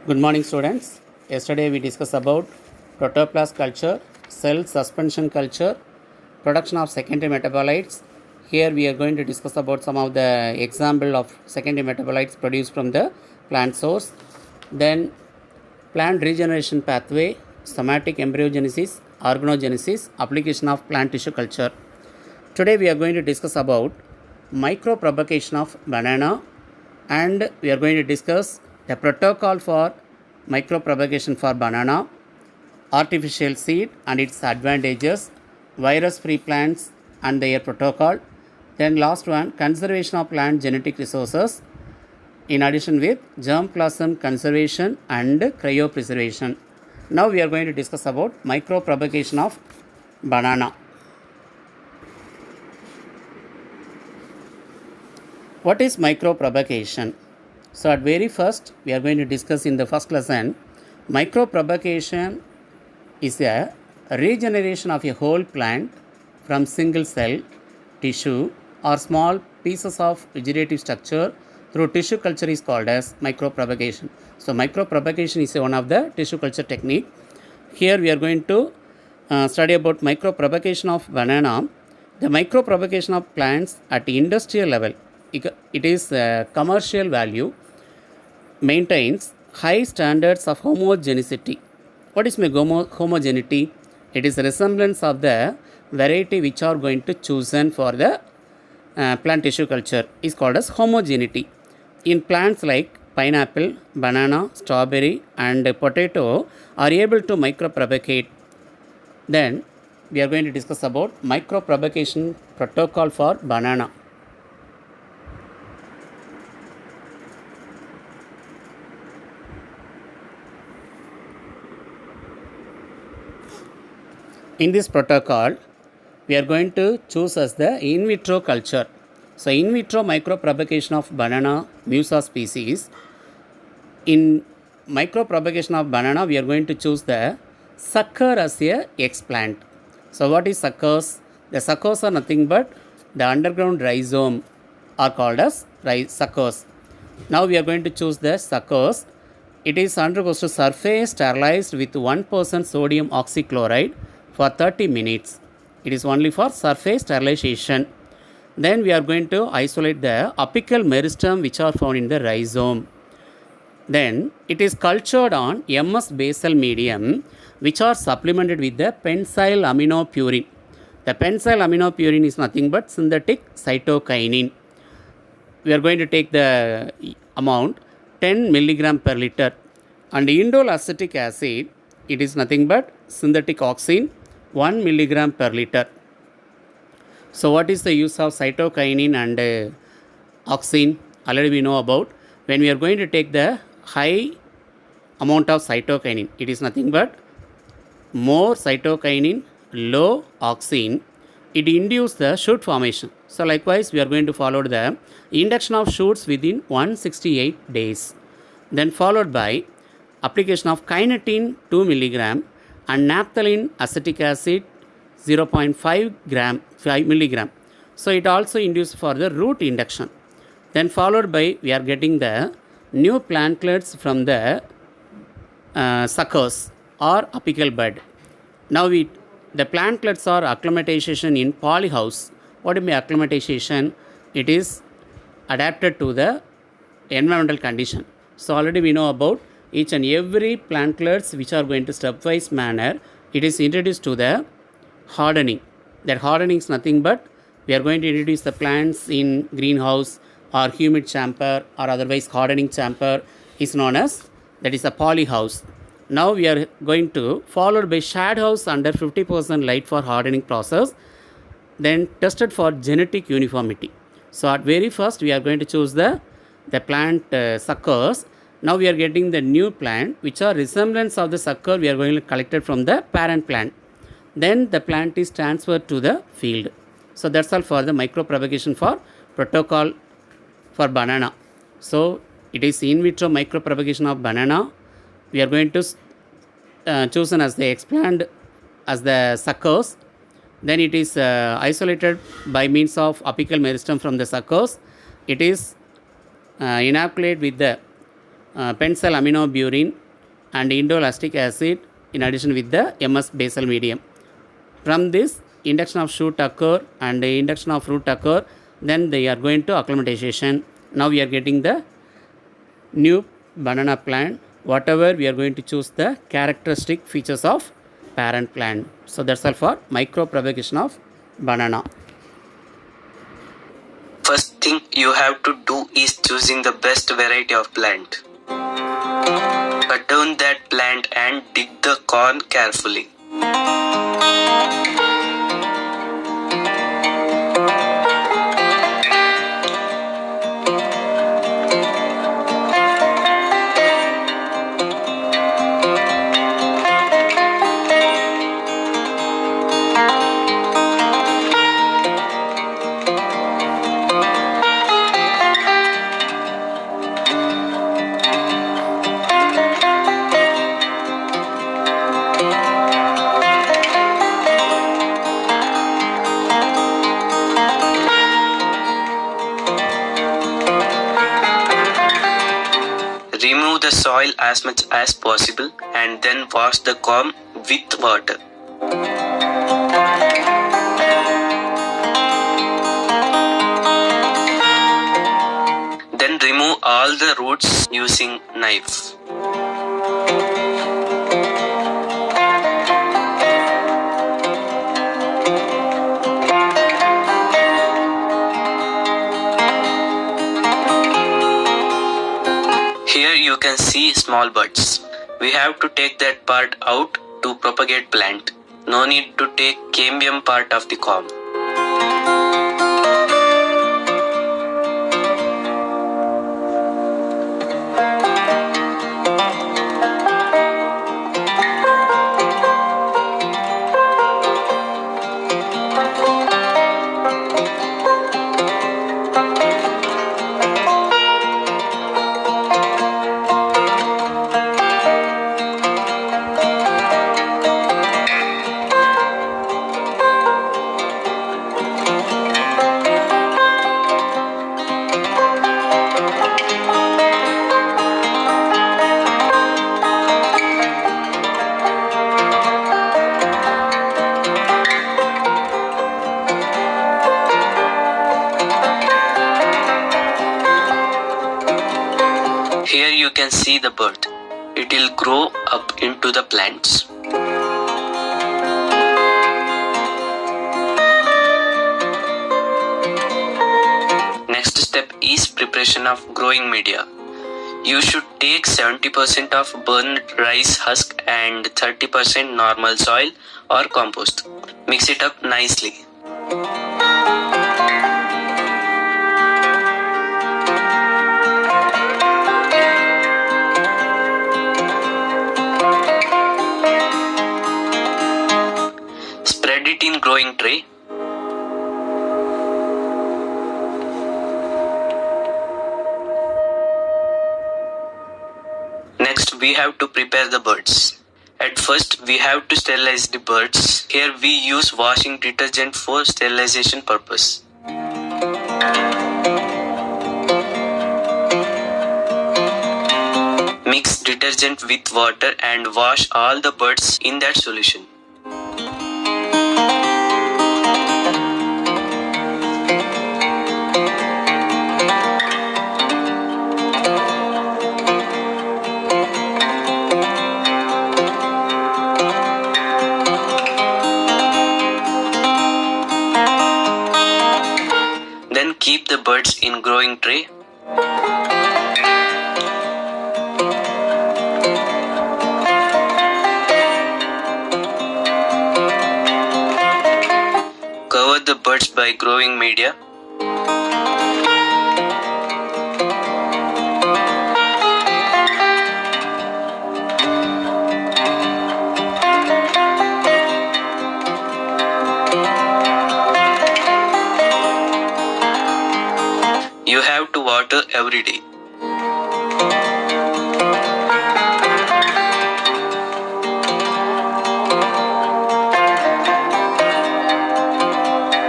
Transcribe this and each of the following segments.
Good morning, students. Yesterday we discussed about protoplast culture, cell suspension culture, production of secondary metabolites. Here we are going to discuss about some of the example of secondary metabolites produced from the plant source. Then plant regeneration pathway, somatic embryogenesis, organogenesis, application of plant tissue culture. Today we are going to discuss about micropropagation of banana, and we are going to discuss the protocol for micropropagation for banana, artificial seed and its advantages, virus free plants and their protocol. Then last one, conservation of plant genetic resources in addition with germplasm conservation and cryopreservation. Now we are going to discuss about micropropagation of banana. What is micropropagation? So at very first we are going to discuss in the first lesson, micropropagation is a regeneration of a whole plant from single cell, tissue or small pieces of vegetative structure through tissue culture is called as micropropagation. So micropropagation is one of the tissue culture technique. Here we are going to study about micropropagation of banana. The micropropagation of plants at industrial level, it is commercial value, maintains high standards of homogeneity. What is homogeneity? It is a resemblance of the variety which are going to chosen for the plant tissue culture is called as homogeneity. In plants like pineapple, banana, strawberry and potato are able to micropropagate. Then we are going to discuss about micropropagation protocol for banana. In this protocol, we are going to choose as the in vitro culture. So, in vitro micropropagation of banana musa species. In micropropagation of banana, we are going to choose the sucker as a explant. So, what is suckers? The suckers are nothing but the underground rhizome are called as suckers. Now, we are going to choose the suckers. It is undergoes to surface sterilized with 1% sodium oxychloride for 30 minutes. It is only for surface sterilization. Then we are going to isolate the apical meristem which are found in the rhizome. Then it is cultured on MS basal medium which are supplemented with the pensyl aminopurine. The pensyl aminopurine is nothing but synthetic cytokinin. We are going to take the amount 10 milligram per liter, and indole acetic acid, it is nothing but synthetic auxin 1 milligram per liter. So what is the use of cytokinin and auxin? Already we know about. When we are going to take the high amount of cytokinin, it is nothing but more cytokinin, low auxin, it induces the shoot formation. So likewise we are going to follow the induction of shoots within 168 days. Then followed by application of kinetin 2 milligram and naphthalene acetic acid 0.5 gram 5 milligram. So it also induced for the root induction. Then followed by we are getting the new plantlets from the suckers or apical bud. Now the plantlets are acclimatization in polyhouse. What is acclimatization? It is adapted to the environmental condition. So already we know about each and every plantlets which are going to stepwise manner, it is introduced to the hardening. That hardening is nothing but we are going to introduce the plants in greenhouse or humid chamber or otherwise hardening chamber is known as, that is a polyhouse. Now we are going to followed by shade house under 50% light for hardening process, then tested for genetic uniformity. So at very first we are going to choose the plant suckers. Now we are getting the new plant which are resemblance of the sucker we are going to collect it from the parent plant. Then the plant is transferred to the field. So that's all for the micropropagation for protocol for banana. So it is in vitro micropropagation of banana. We are going to chosen as the explant as the suckers. Then it is isolated by means of apical meristem from the suckers. It is inoculate with the pentylaminobutyrin and indolactic acid in addition with the MS basal medium. From this, induction of shoot occur and induction of root occur, then they are going to acclimatization. Now we are getting the new banana plant. Whatever we are going to choose the characteristic features of parent plant. So that's all for micro propagation of banana. First thing you have to do is choosing the best variety of plant. Cut down that plant and dig the corn carefully. Remove the soil as much as possible and then wash the corn with water. Then remove all the roots using knife. Here you can see small buds. We have to take that part out to propagate plant. No need to take cambium part of the corm. Here you can see the bud. It will grow up into the plants. Next step is preparation of growing media. You should take 70% of burned rice husk and 30% normal soil or compost. Mix it up nicely. Spread it in growing tray. Next, we have to prepare the buds. At first, we have to sterilize the buds. Here we use washing detergent for sterilization purpose. Mix detergent with water and wash all the buds in that solution. Then keep the buds in growing tray. Cover the buds by growing media. You have to water every day.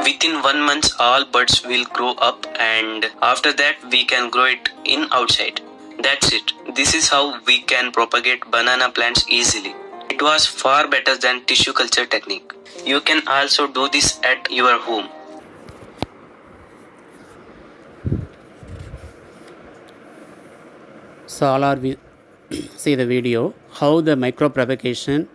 Within 1 month, all buds will grow up, and after that we can grow it in outside. That's it. This is how we can propagate banana plants easily. It was far better than tissue culture technique. You can also do this at your home. So all are we see the video how the micropropagation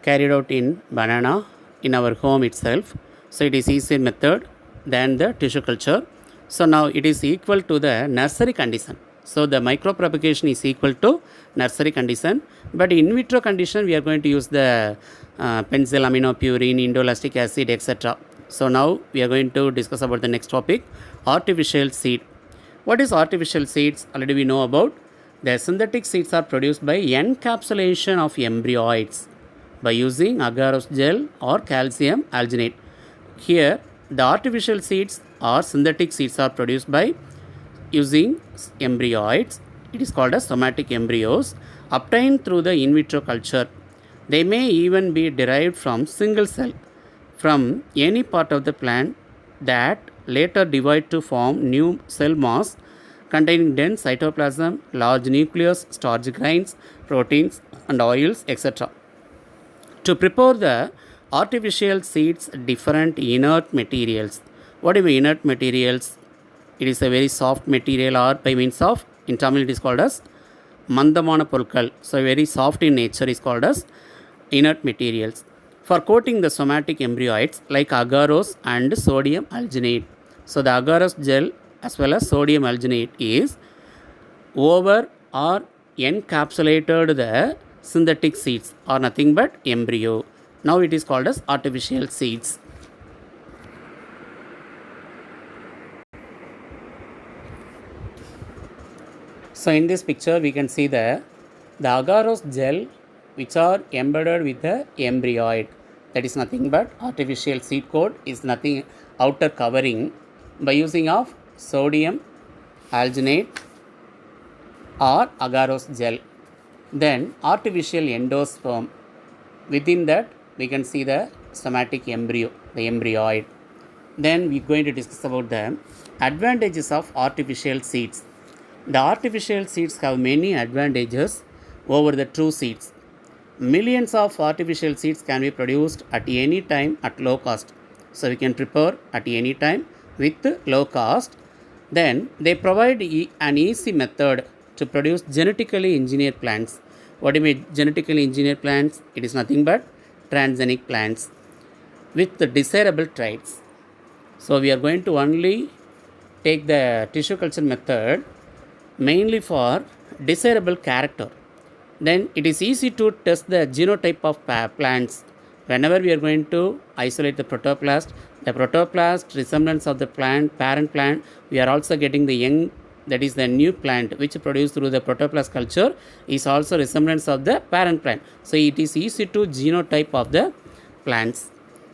carried out in banana in our home itself. So it is easier method than the tissue culture. So now it is equal to the nursery condition. So the micropropagation is equal to nursery condition, but in vitro condition we are going to use the penzylaminopurine, indolactic acid, etc. So now we are going to discuss about the next topic, artificial seed. What is artificial seeds? Already we know about. The synthetic seeds are produced by encapsulation of embryoids by using agarose gel or calcium alginate. Here, the artificial seeds or synthetic seeds are produced by using embryoids. It is called as somatic embryos obtained through the in vitro culture. They may even be derived from single cell from any part of the plant that later divide to form new cell mass containing dense cytoplasm, large nucleus, starch grains, proteins, and oils, etc. To prepare the artificial seeds, different inert materials. What do you mean inert materials? It is a very soft material, or by means of, in Tamil it is called as mandamana பொருட்கள். So very soft in nature is called as inert materials. For coating the somatic embryoids like agarose and sodium alginate. So the agarose gel as well as sodium alginate is over or encapsulated the synthetic seeds or nothing but embryo. Now it is called as artificial seeds. So in this picture we can see the agarose gel which are embedded with the embryoid. That is nothing but artificial seed coat is nothing outer covering by using of sodium alginate or agarose gel. Then artificial endosperm. Within that we can see the somatic embryo, the embryoid. Then we are going to discuss about the advantages of artificial seeds. The artificial seeds have many advantages over the true seeds. Millions of artificial seeds can be produced at any time at low cost. So we can prepare at any time with low cost. Then they provide an easy method to produce genetically engineered plants. What do you mean genetically engineered plants? It is nothing but transgenic plants with the desirable traits. So we are going to only take the tissue culture method mainly for desirable character. Then it is easy to test the genotype of plants. Whenever we are going to isolate the protoplast resemblance of the plant, parent plant, we are also getting the young, that is the new plant which produced through the protoplast culture is also resemblance of the parent plant. So it is easy to genotype of the plants.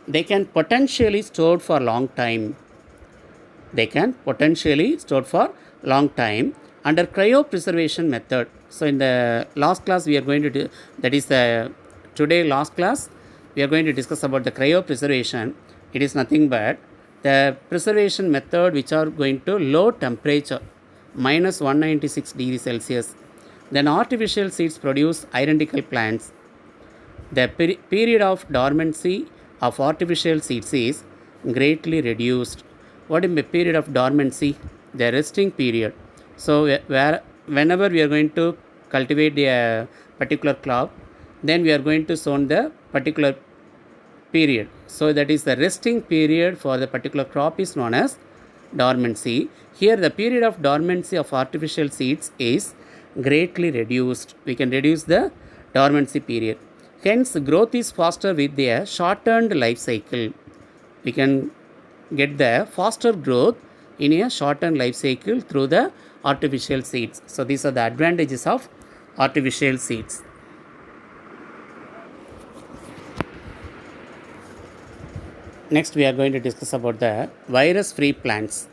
They can potentially stored for long time. Under cryopreservation method. So in the last class we are going to do, that is the today last class we are going to discuss about the cryopreservation. It is nothing but the preservation method which are going to low temperature minus 196 degrees Celsius. Then artificial seeds produce identical plants. The period of dormancy of artificial seeds is greatly reduced. What is the period of dormancy? The resting period. So whenever we are going to cultivate a particular crop, then we are going to sow the particular period. So that is the resting period for the particular crop is known as dormancy. Here the period of dormancy of artificial seeds is greatly reduced. We can reduce the dormancy period. Hence growth is faster with a shortened life cycle. We can get the faster growth in a shortened life cycle through the artificial seeds. So these are the advantages of artificial seeds. Next we are going to discuss about the virus free plants.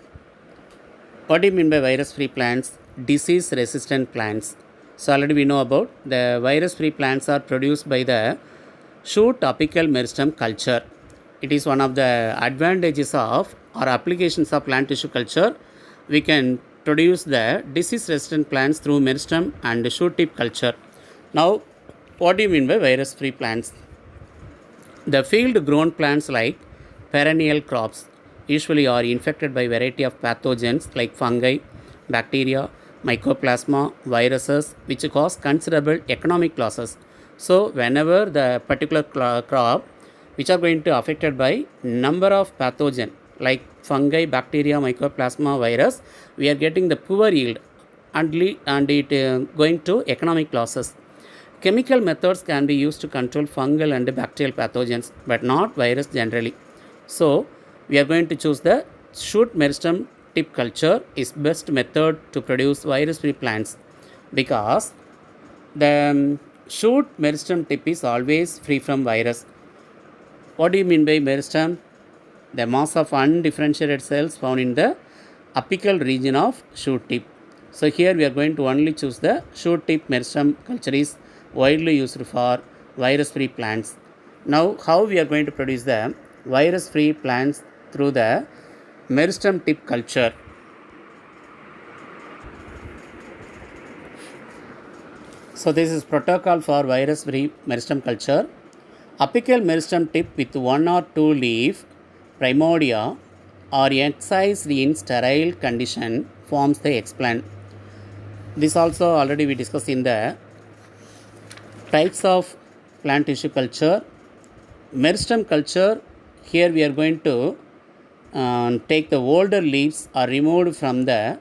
What do you mean by virus free plants? Disease resistant plants. So already we know about the virus free plants are produced by the shoot apical meristem culture. It is one of the advantages of or applications of plant tissue culture. We can produce the disease-resistant plants through meristem and shoot tip culture. Now, what do you mean by virus-free plants? The field-grown plants like perennial crops usually are infected by variety of pathogens like fungi, bacteria, mycoplasma, viruses, which cause considerable economic losses. So, whenever the particular crop which are going to affected by number of pathogen like fungi, bacteria, mycoplasma, virus, we are getting the poor yield and it going to economic losses. Chemical methods can be used to control fungal and bacterial pathogens, but not virus generally. So, we are going to choose the shoot meristem tip culture is best method to produce virus-free plants because the shoot meristem tip is always free from virus. What do you mean by meristem? The mass of undifferentiated cells found in the apical region of shoot tip. So here we are going to only choose the shoot tip meristem culture is widely used for virus-free plants. Now how we are going to produce the virus-free plants through the meristem tip culture? So this is protocol for virus-free meristem culture. Apical meristem tip with 1 or 2 leaf primordia are excised in sterile condition forms the explant. This also already we discussed in the types of plant tissue culture. Meristem culture, here we are going to take the older leaves are removed from the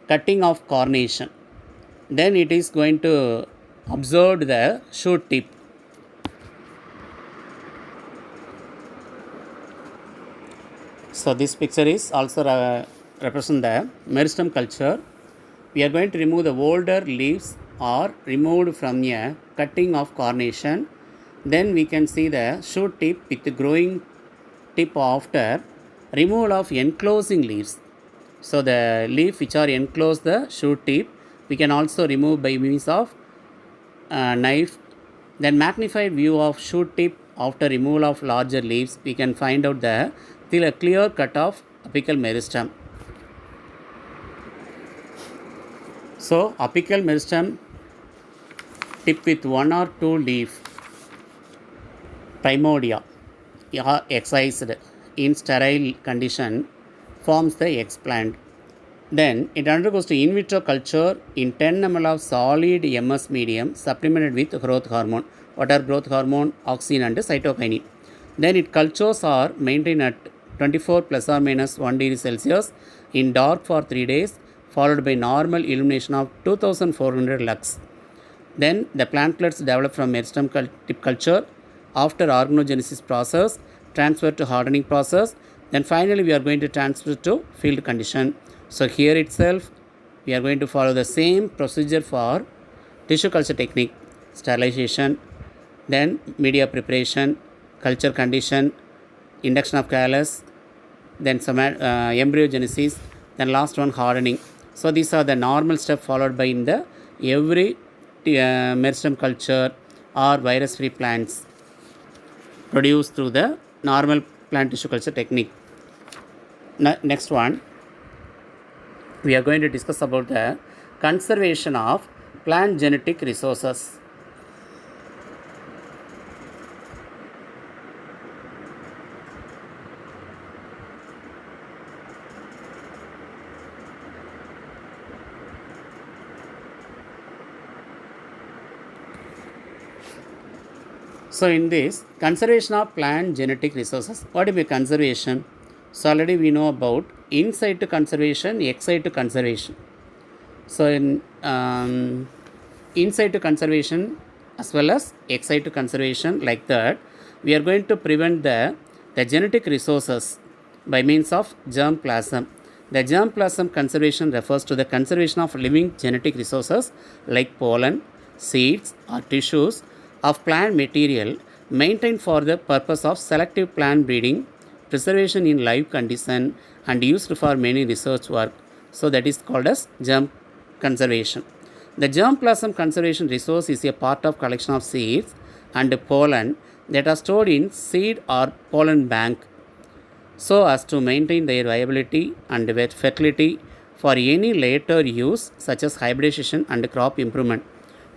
cutting of carnation. Then it is going to observe the shoot tip. So this picture is also represent the meristem culture. We are going to remove the older leaves or removed from a cutting of carnation. Then we can see the shoot tip with the growing tip after removal of enclosing leaves. So the leaf which are enclosed the shoot tip we can also remove by means of knife. Then magnified view of shoot tip after removal of larger leaves we can find out the clear cut of apical meristem. So apical meristem tip with 1 or 2 leaf primordia are excised in sterile condition forms the explant. Then it undergoes to in vitro culture in 10 ml of solid MS medium supplemented with growth hormone. What are growth hormone? Auxin and cytokinin. Then it cultures are maintained at 24 plus or minus 1 degree Celsius in dark for 3 days followed by normal illumination of 2400 lux. Then the plantlets develop from meristem tip culture after organogenesis process transfer to hardening process. Then finally we are going to transfer to field condition. So here itself we are going to follow the same procedure for tissue culture technique, sterilization, then media preparation, culture condition, induction of callus, then some embryogenesis, then last one hardening. So these are the normal steps followed by in the every meristem culture or virus-free plants produced through the normal plant tissue culture technique. Next one, we are going to discuss about the conservation of plant genetic resources. So in this conservation of plant genetic resources, what is conservation? So already we know about in situ conservation, ex situ conservation. So in situ conservation as well as ex situ conservation, like that we are going to prevent the genetic resources by means of germ plasm. The germ plasm conservation refers to the conservation of living genetic resources like pollen, seeds or tissues of plant material maintained for the purpose of selective plant breeding, preservation in live condition and used for many research work. So that is called as germ conservation. The germ plasm conservation resource is a part of collection of seeds and pollen that are stored in seed or pollen bank so as to maintain their viability and fertility for any later use such as hybridization and crop improvement.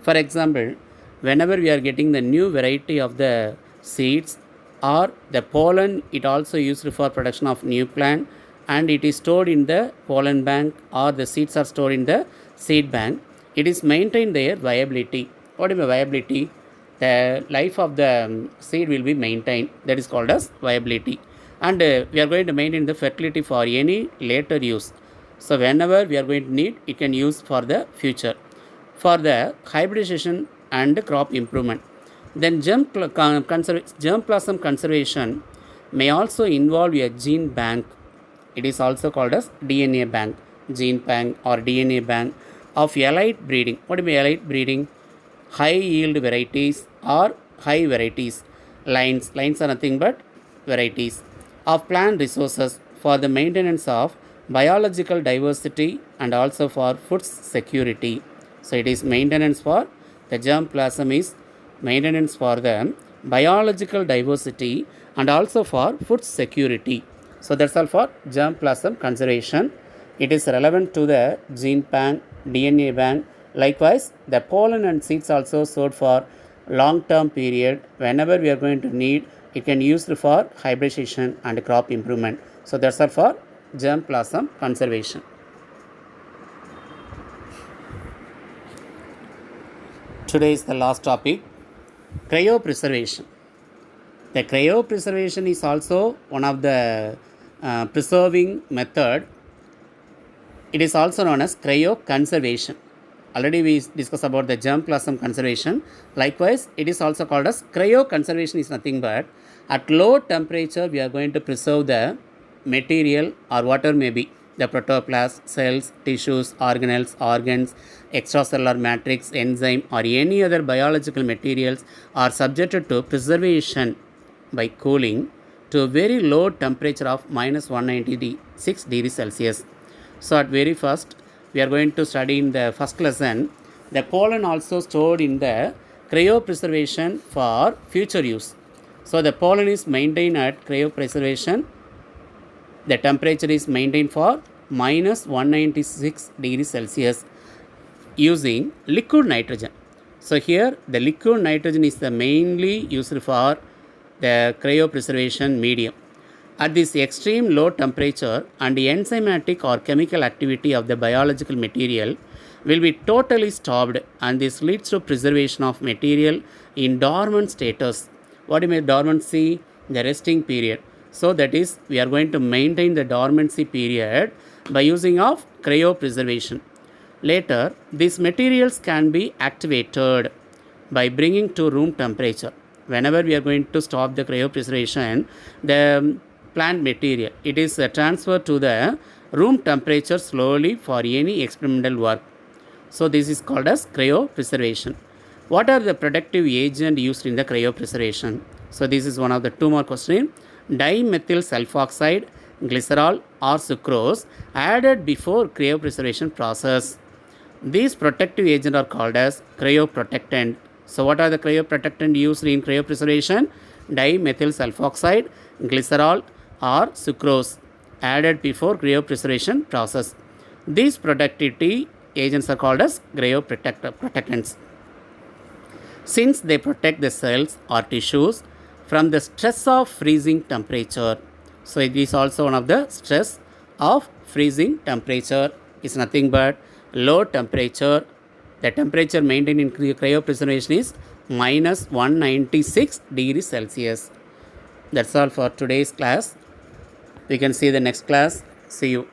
For example, whenever we are getting the new variety of the seeds or the pollen, it also used for production of new plant, and it is stored in the pollen bank or the seeds are stored in the seed bank. It is maintained their viability. What is the viability? The life of the seed will be maintained. That is called as viability. And we are going to maintain the fertility for any later use. So whenever we are going to need, it can use for the future. For the hybridization and crop improvement. Then germplasm conservation may also involve a gene bank. It is also called as DNA bank, gene bank or DNA bank of elite breeding. What do you mean elite breeding? High yield varieties or high varieties. Lines are nothing but varieties of plant resources for the maintenance of biological diversity and also for food security. So it is maintenance for the germplasm is maintenance for the biological diversity and also for food security. So that's all for germplasm conservation. It is relevant to the gene bank, DNA bank. Likewise, the pollen and seeds also stored for long-term period. Whenever we are going to need, it can be used for hybridization and crop improvement. So that's all for germplasm conservation. Today is the last topic, cryopreservation. The cryopreservation is also one of the preserving method. It is also known as cryoconservation. Already we discussed about the germplasm conservation. Likewise, it is also called as cryoconservation is nothing but at low temperature we are going to preserve the material or whatever may be the protoplasm, cells, tissues, organelles, organs, extracellular matrix, enzyme or any other biological materials are subjected to preservation by cooling to a very low temperature of minus 196 degrees Celsius. So at very first, we are going to study in the first lesson, the pollen also stored in the cryopreservation for future use. So the pollen is maintained at cryopreservation. The temperature is maintained for minus 196 degrees Celsius using liquid nitrogen. So here the liquid nitrogen is the mainly used for the cryopreservation medium. At this extreme low temperature and the enzymatic or chemical activity of the biological material will be totally stopped, and this leads to preservation of material in dormant status. What do you mean dormancy? The resting period. So that is, we are going to maintain the dormancy period by using of cryopreservation. Later, these materials can be activated by bringing to room temperature. Whenever we are going to stop the cryopreservation, the plant material, it is transferred to the room temperature slowly for any experimental work. So this is called as cryopreservation. What are the protective agents used in the cryopreservation? So this is one of the two more questions. Dimethyl sulfoxide, glycerol or sucrose added before cryopreservation process. These protective agents are called as cryoprotectant. So what are the cryoprotectant used in cryopreservation? Dimethyl sulfoxide, glycerol or sucrose added before cryopreservation process. These protective agents are called as cryoprotectants. Since they protect the cells or tissues from the stress of freezing temperature. So it is also one of the stress of freezing temperature is nothing but low temperature. The temperature maintained in cryopreservation is minus 196 degrees Celsius. That's all for today's class. We can see the next class. See you.